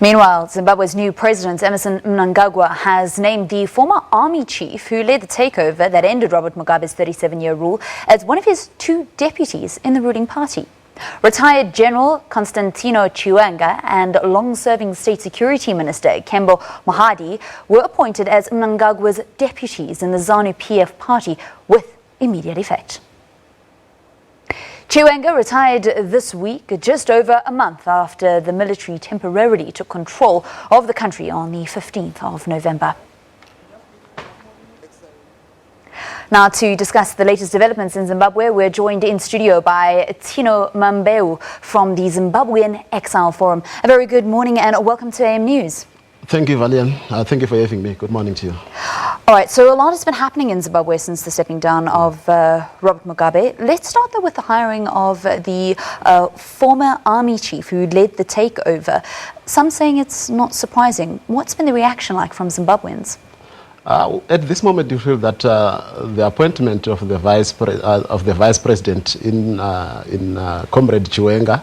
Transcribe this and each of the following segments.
Meanwhile, Zimbabwe's new president, Emmerson Mnangagwa, has named the former army chief who led the takeover that ended Robert Mugabe's 37-year rule as one of his two deputies in the ruling party. Retired General Constantino Chiwenga and long-serving State Security Minister Kembo Mohadi were appointed as Mnangagwa's deputies in the ZANU-PF party with immediate effect. Chiwenga retired this week, just over a month after the military temporarily took control of the country on the 15th of November. Now, to discuss the latest developments in Zimbabwe, we're joined in studio by Tino Mambeu from the Zimbabwean Exile Forum. A very good morning and welcome to AM News. Thank you, Valian. Thank you for having me. Good morning to you. All right, so a lot has been happening in Zimbabwe since the stepping down of Robert Mugabe. Let's start though with the hiring of the former army chief who led the takeover. Some saying it's not surprising. What's been the reaction like from Zimbabweans? At this moment, you feel that the appointment of the vice president in Comrade Chiwenga,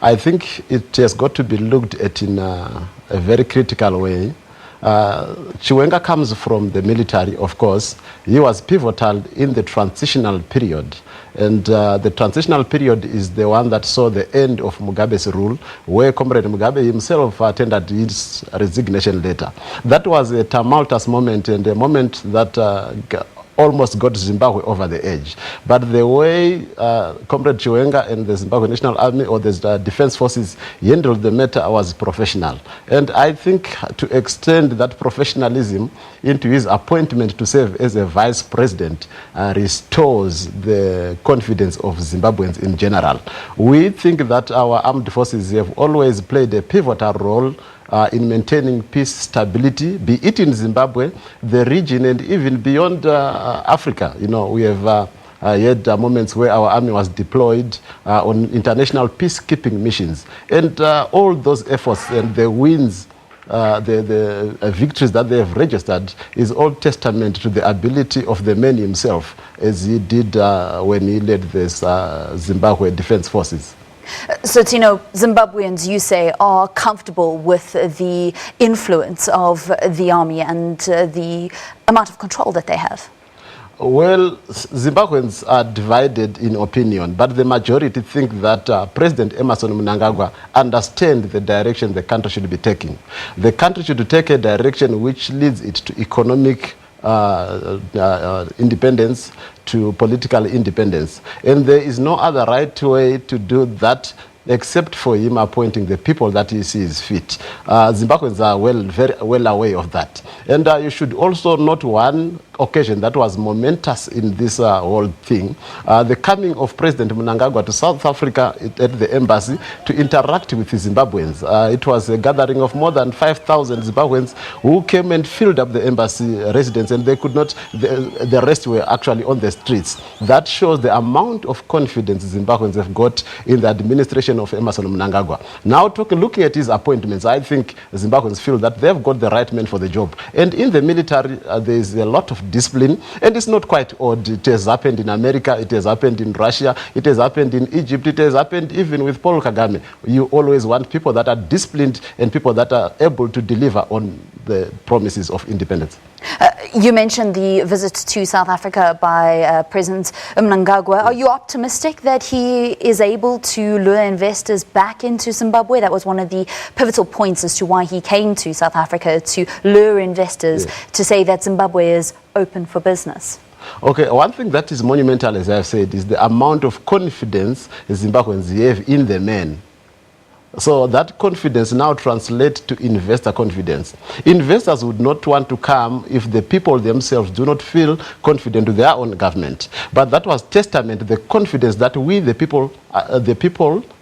I think it has got to be looked at in a very critical way. Chiwenga comes from the military, of course. He was pivotal in the transitional period. And the transitional period is the one that saw the end of Mugabe's rule, where Comrade Mugabe himself tendered his resignation letter. That was a tumultuous moment and a moment that almost got Zimbabwe over the edge. But the way Comrade Chiwenga and the Zimbabwe National Army or the Defense Forces handled the matter was professional. And I think to extend that professionalism into his appointment to serve as a vice president restores the confidence of Zimbabweans in general. We think that our armed forces have always played a pivotal role in maintaining peace, stability, be it in Zimbabwe, the region, and even beyond Africa. You know, we have had moments where our army was deployed on international peacekeeping missions. And all those efforts and the wins, the victories that they have registered is all testament to the ability of the man himself, as he did when he led this Zimbabwe Defense Forces. So, Tino, Zimbabweans, you say, are comfortable with the influence of the army and the amount of control that they have? Well, Zimbabweans are divided in opinion, but the majority think that President Emmerson Mnangagwa understands the direction the country should be taking. The country should take a direction which leads it to economic independence, to political independence. And there is no other right way to do that except for him appointing the people that he sees fit. Zimbabweans are very well aware of that. And you should also note one occasion that was momentous in this whole thing, the coming of President Mnangagwa to South Africa at the embassy to interact with the Zimbabweans. It was a gathering of more than 5,000 Zimbabweans who came and filled up the embassy residence, and they could not, the rest were actually on the streets. That shows the amount of confidence Zimbabweans have got in the administration of Emmerson Mnangagwa. Now, looking at his appointments, I think Zimbabweans feel that they've got the right man for the job. And in the military, there is a lot of discipline, and it's not quite odd. It has happened in America, it has happened in Russia, it has happened in Egypt, it has happened even with Paul Kagame. You always want people that are disciplined and people that are able to deliver on the promises of independence. You mentioned the visit to South Africa by President Mnangagwa. Are you optimistic that he is able to lure investors back into Zimbabwe? That was one of the pivotal points as to why he came to South Africa, to lure investors, to say that Zimbabwe is open for business. Okay, one thing that is monumental, as I've said, is the amount of confidence Zimbabweans have in the men. So that confidence now translates to investor confidence. Investors would not want to come if the people themselves do not feel confident with their own government. But that was testament to the confidence that we, the people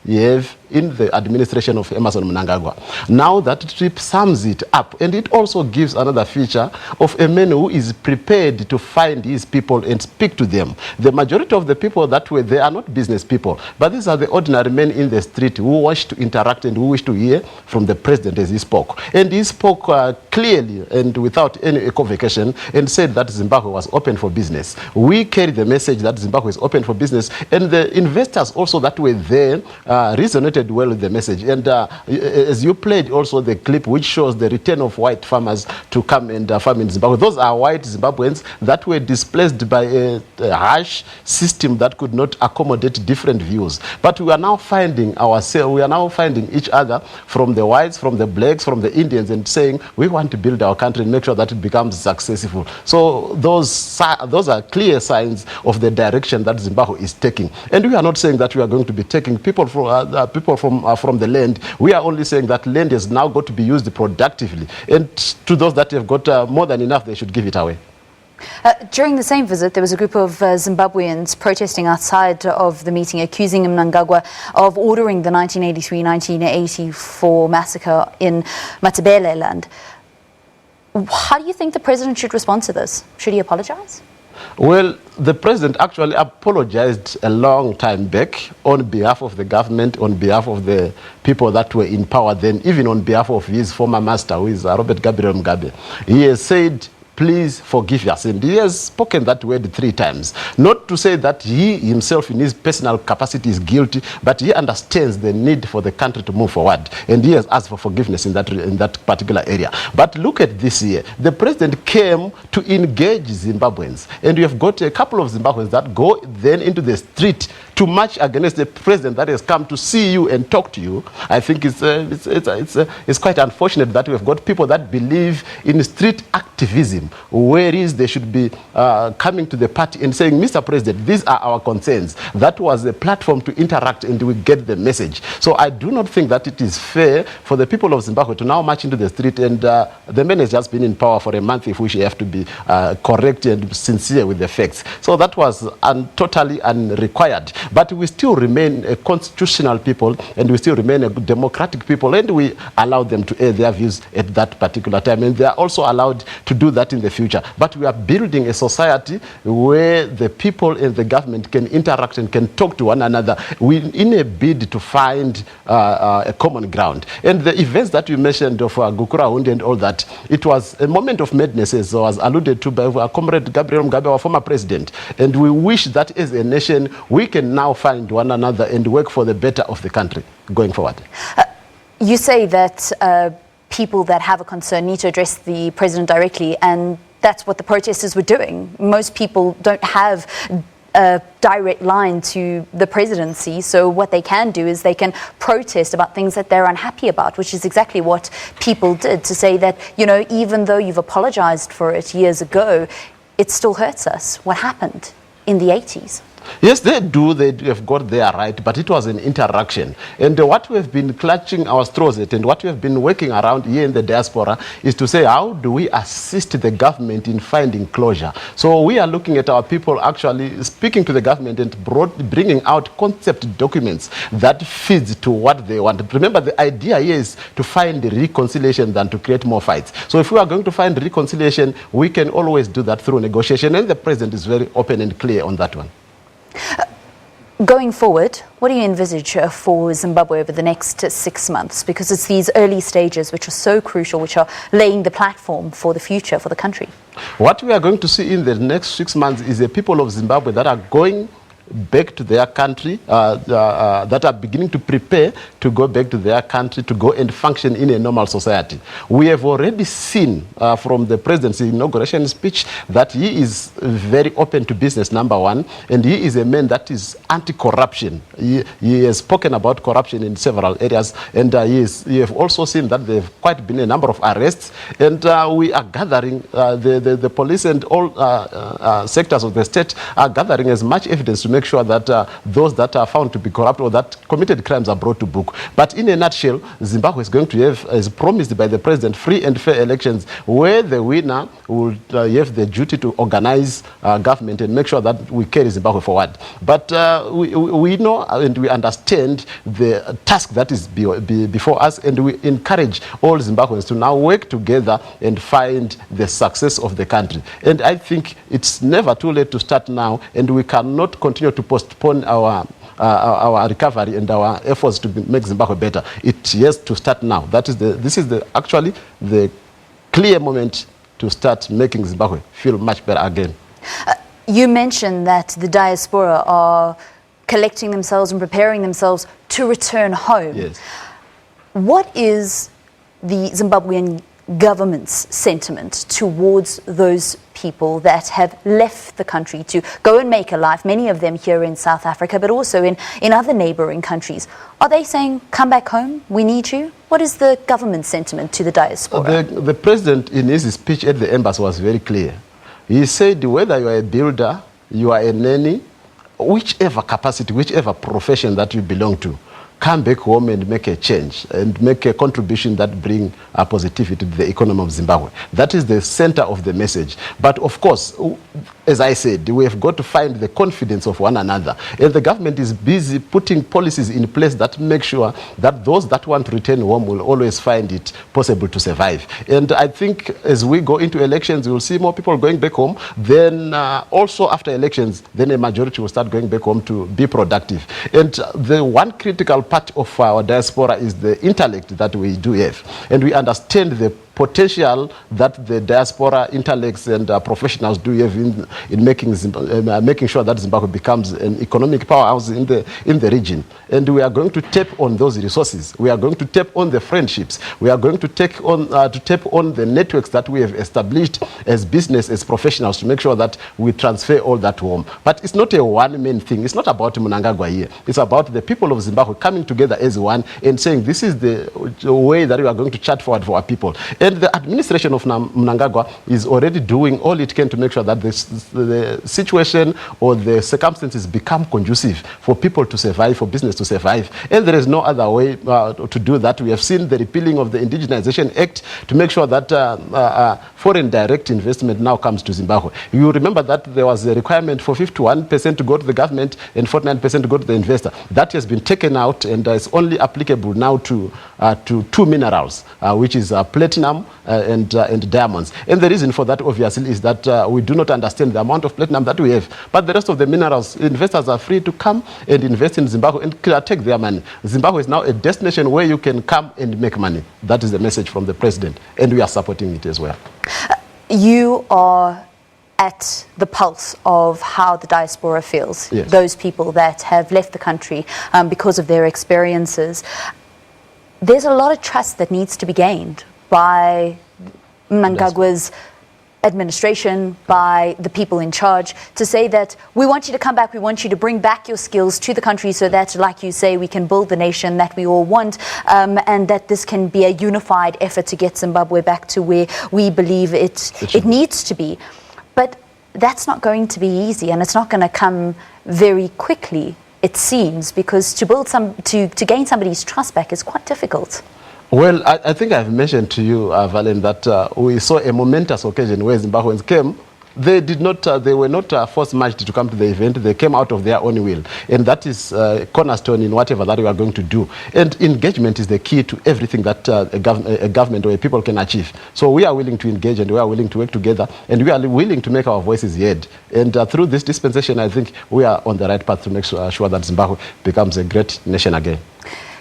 have in the administration of Emmerson Mnangagwa. Now that trip sums it up, and it also gives another feature of a man who is prepared to find his people and speak to them. The majority of the people that were there are not business people, but these are the ordinary men in the street who wish to interact and who wish to hear from the president as he spoke. And he spoke clearly and without any equivocation and said that Zimbabwe was open for business. We carry the message that Zimbabwe is open for business, and the investors also that were there resonated connected well with the message. And as you played also the clip which shows the return of white farmers to come and farm in Zimbabwe. Those are white Zimbabweans that were displaced by a harsh system that could not accommodate different views. But we are now finding ourselves, we are now finding each other, from the whites, from the blacks, from the Indians, and saying we want to build our country and make sure that it becomes successful. So those are clear signs of the direction that Zimbabwe is taking. And we are not saying that we are going to be taking people from the land. We are only saying that land has now got to be used productively. And to those that have got more than enough, they should give it away. During the same visit, there was a group of Zimbabweans protesting outside of the meeting, accusing Mnangagwa of ordering the 1983-1984 massacre in Matabeleland. How do you think the president should respond to this? Should he apologize? Well, the president actually apologized a long time back on behalf of the government, on behalf of the people that were in power then, even on behalf of his former master, who is Robert Gabriel Mugabe. He has said, please forgive us. And he has spoken that word 3 times. Not to say that he himself in his personal capacity is guilty, but he understands the need for the country to move forward. And he has asked for forgiveness in that particular area. But look at this year. The president came to engage Zimbabweans. And you have got a couple of Zimbabweans that go then into the street to march against the president that has come to see you and talk to you. I think it's quite unfortunate that we have got people that believe in street activism, whereas they should be coming to the party and saying, Mr. President, these are our concerns. That was a platform to interact and we get the message. So I do not think that it is fair for the people of Zimbabwe to now march into the street, and the man has just been in power for a month, if we should have to be correct and sincere with the facts. So that was totally unrequired. But we still remain a constitutional people, and we still remain a democratic people, and we allow them to air their views at that particular time. And they are also allowed to do that in the future. But we are building a society where the people and the government can interact and can talk to one another in a bid to find a common ground. And the events that you mentioned of Gukurahundi and all that, it was a moment of madness, as was alluded to by our comrade Gabriel Mugabe, our former president. And we wish that as a nation, we can now find one another and work for the better of the country going forward. You say that people that have a concern need to address the president directly, and that's what the protesters were doing. Most people don't have a direct line to the presidency, so what they can do is they can protest about things that they're unhappy about, which is exactly what people did, to say that, you know, even though you've apologized for it years ago, it still hurts us. What happened in the 80s? Yes, they do. They have got their right, but it was an interaction. And what we have been clutching our straws at, and what we have been working around here in the diaspora, is to say, how do we assist the government in finding closure? So we are looking at our people actually speaking to the government and bringing out concept documents that feeds to what they want. Remember, the idea here is to find reconciliation than to create more fights. So if we are going to find reconciliation, we can always do that through negotiation, and the president is very open and clear on that one. Going forward, what do you envisage for Zimbabwe over the next 6 months? Because it's these early stages which are so crucial, which are laying the platform for the future for the country. What we are going to see in the next 6 months is the people of Zimbabwe that are going back to their country, that are beginning to prepare to go back to their country, to go and function in a normal society. We have already seen from the president's inauguration speech that he is very open to business, number one, and he is a man that is anti-corruption. He has spoken about corruption in several areas, and you have also seen that there have quite been a number of arrests, and we are gathering, the police and all sectors of the state are gathering as much evidence to make sure that those that are found to be corrupt or that committed crimes are brought to book. But in a nutshell, Zimbabwe is going to have, as promised by the president, free and fair elections where the winner will have the duty to organize government and make sure that we carry Zimbabwe forward. But we know and we understand the task that is before us, and we encourage all Zimbabweans to now work together and find the success of the country. And I think it's never too late to start now, and we cannot continue to postpone our recovery and our efforts to make Zimbabwe better. It has to start now. This is actually the clear moment to start making Zimbabwe feel much better again. You mentioned that the diaspora are collecting themselves and preparing themselves to return home. Yes. What is the Zimbabwean government's sentiment towards those people that have left the country to go and make a life, many of them here in South Africa, but also in other neighboring countries? Are they saying, come back home, we need you? What is the government's sentiment to the diaspora? The president, in his speech at the embassy, was very clear. He said, whether you are a builder, you are a nanny, whichever capacity, whichever profession that you belong to, come back home and make a change and make a contribution that bring positivity to the economy of Zimbabwe. That is the center of the message. But of course, as I said, we have got to find the confidence of one another. And the government is busy putting policies in place that make sure that those that want to return home will always find it possible to survive. And I think as we go into elections, we will see more people going back home. Then also after elections, then a majority will start going back home to be productive. And the one critical part of our diaspora is the intellect that we do have. And we understand the potential that the diaspora intellects and professionals do have in making sure that Zimbabwe becomes an economic powerhouse in the region. And we are going to tap on those resources. We are going to tap on the friendships. We are going to tap on the networks that we have established as business, as professionals, to make sure that we transfer all that home. But it's not a one-man thing. It's not about Mnangagwa here. It's about the people of Zimbabwe coming together as one and saying this is the way that we are going to chart forward for our people. And the administration of Mnangagwa is already doing all it can to make sure that the situation or the circumstances become conducive for people to survive, for business to survive. And there is no other way to do that. We have seen the repealing of the Indigenization Act to make sure that foreign direct investment now comes to Zimbabwe. You remember that there was a requirement for 51% to go to the government and 49% to go to the investor. That has been taken out and is only applicable now to two minerals, which is platinum and diamonds. And the reason for that, obviously, is that we do not understand the amount of platinum that we have. But the rest of the minerals, investors are free to come and invest in Zimbabwe and take their money. Zimbabwe is now a destination where you can come and make money. That is the message from the president, and we are supporting it as well. You are at the pulse of how the diaspora feels, yes. Those people that have left the country because of their experiences. There's a lot of trust that needs to be gained by Mnangagwa's administration, by the people in charge, to say that we want you to come back, we want you to bring back your skills to the country so that, like you say, we can build the nation that we all want, and that this can be a unified effort to get Zimbabwe back to where we believe it needs to be. But that's not going to be easy, and it's not going to come very quickly, it seems, because to gain somebody's trust back is quite difficult. Well, I think I've mentioned to you, Valen, that we saw a momentous occasion where Zimbabweans came. They were not forced marched to come to the event. They came out of their own will. And that is cornerstone in whatever that we are going to do. And engagement is the key to everything that a government or a people can achieve. So we are willing to engage and we are willing to work together and we are willing to make our voices heard. And through this dispensation, I think we are on the right path to make sure that Zimbabwe becomes a great nation again.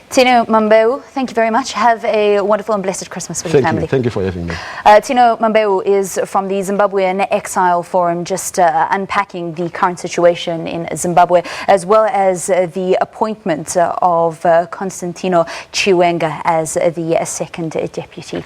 Tino Mambeu, thank you very much. Have a wonderful and blessed Christmas with your family. Thank you for having me. Tino Mambeu is from the Zimbabwean Exile Forum, just unpacking the current situation in Zimbabwe, as well as the appointment of Constantino Chiwenga as the second deputy.